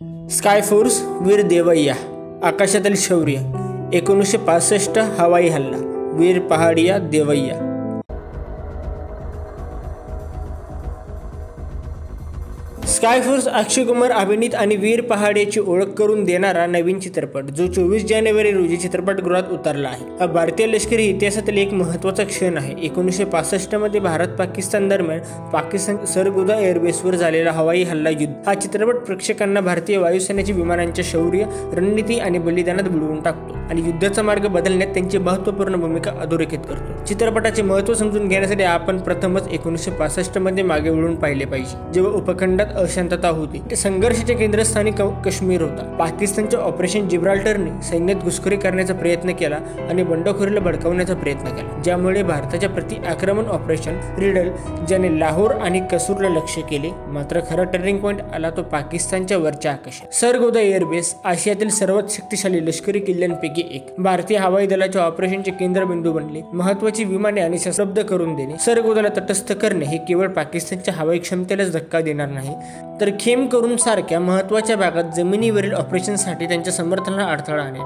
Sky force वीर देवैया आकाशातील शौर्य 1965 हवाई हल्ला वीर पहाडिया देवैया। स्काय फोर्स अक्षय कुमार अभिनीत आणि वीर पहाडियाची ओळख करून देणारा नवीन चित्रपट जो 24 जानेवारी रोजी चित्रपटगृहात उतरला आहे। हा भारतीय लष्करी इतिहासातील एक महत्त्वाचा क्षण आहे। 1965 मध्ये भारत पाकिस्तान दरम्यान पाकिस्तान सरगोदा एअरबेसवर झालेला हवाई हल्ला युद्ध हा चित्रपट प्रेक्षकांना भारतीय वायुसेनेच्या विमानांच्या शौर्य, रणनीती आणि बलिदानात बुडवून टाकतो आणि युद्धाचा मार्ग बदलण्यात त्यांची महत्त्वपूर्ण भूमिका अधोरेखित करतो। चित्रपटाचे महत्त्व समजून घेण्यासाठी आपण प्रथमच 1965 मध्ये मागे वळून पाहिले पाहिजे, जेव्हा उपखंडात अशांतता होती। संघर्षाच्या केंद्रस्थानी काश्मीर होता। पाकिस्तानच्या ऑपरेशन जिब्राल्टरने सैन्यात घुसखोरी करण्याचा प्रयत्न केला आणि बंडखोरीला भडकवण्याचा प्रयत्न केला, ज्यामुळे भारताच्या प्रति आक्रमण ऑपरेशन रिडल ज्याने लाहोर आणि कसूरला लक्ष्य केले। मात्र खरा टर्निंग पॉइंट आला तो पाकिस्तानच्या वरच्या आकाशात। सरगोदा एअरबेस आशियातील सर्वात शक्तिशाली लष्करी किल्ल्यांपैकी एक, भारतीय हवाई दलाच्या ऑपरेशनचे केंद्रबिंदू बनले। महत्त्वाची विमाने आणि शस्त्रबद्ध करून देणे, सरगोदाला तटस्थ करणे हे केवळ पाकिस्तानच्या हवाई क्षमतेलाच धक्का देणार नाही, तर खेम करून सारख्या महत्त्वाच्या भागात जमिनीवरील ऑपरेशनसाठी त्यांच्या समर्थनाला अडथळा आणेल।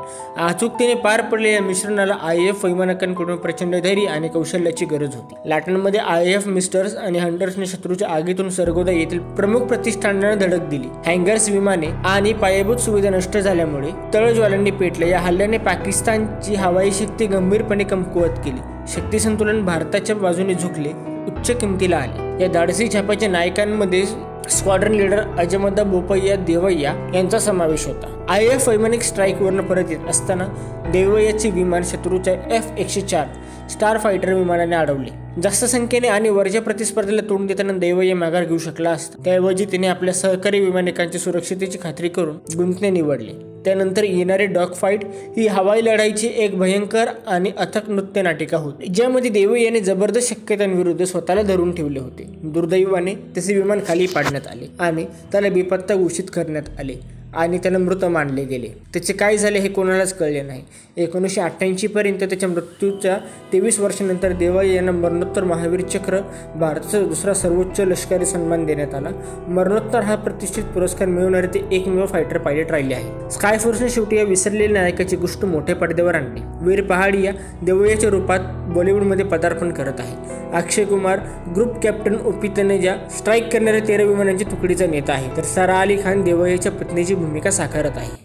अचूकतेने पार पडलेल्या मिश्रणाला IAF वैमानिकांकडून प्रचंड धैर्य आणि कौशल्याची गरज होती। लाटनमध्ये IAF मिस्टर्स आणि हंटर्सने शत्रूच्या आगीतून सरगोदा येथील प्रमुख प्रतिष्ठानांना धडक दिली। हँगर्स, विमाने आणि पायाभूत सुविधा नष्ट झाल्यामुळे तळज्वालांनी पेटले। या हल्ल्याने पाकिस्तानची हवाई शक्ती गंभीरपणे कमकुवत केली। शक्ती संतुलन भारताच्या बाजूने झुकले, उच्च किमतीला आले। या धाडसी छाप्याच्या नायकांमध्ये स्क्वॉड्रन लीडर अजमदा बोपय्या देवैया यांचा समावेश होता। IAF वैमानिक स्ट्राईकवरून परत येत असताना देवैयाचे विमान शत्रूच्या F-104 स्टार फायटर विमानाने अडवले। जास्त संख्येने आणि वरच्या प्रतिस्पर्धेला तोंड देताना देवैया माघार घेऊ शकला असता, त्याऐवजी तिने आपल्या सहकारी वैमानिकांच्या सुरक्षितेची खात्री करून गुंतणे निवडले। त्यानंतर येणारे डॉग फाईट ही हवाई लढाईची एक भयंकर आणि अथक नृत्य नाटिका होती, ज्यामध्ये देवैयाने जबरदस्त शक्यतांविरुद्ध स्वतःला धरून ठेवले होते। दुर्दैवाने त्याचे विमान खाली पाडण्यात आले आणि त्याला बेपत्ता घोषित करण्यात आले आणि त्याला मृत मानले गेले। त्याचे काय झाले हे कोणालाच कळले नाही। 1988 पर्यंत त्याच्या मृत्यूच्या 23 वर्षांनंतर देवैया यांना मरणोत्तर महावीर चक्र, भारताचा दुसरा सर्वोच्च लष्करी सन्मान देण्यात आला। मरणोत्तर हा प्रतिष्ठित पुरस्कार मिळवणारे ते एकमेव फायटर पायलट राहिले आहे। स्काय फोर्सने शेवटी या विसरलेल्या नायकाची गोष्ट मोठ्या पडद्यावर आणली। वीर पहाडिया देवैयाच्या रूपात बॉलिवूडमध्ये पदार्पण करत आहे। Akshay Kumar group captain OP Taneja strike करणाऱ्या 13 विमानांच्या तुकडीचा नेता आहे, तर सारा अली खान देवैयाच्या पत्नीची भूमिका साकारत आहे।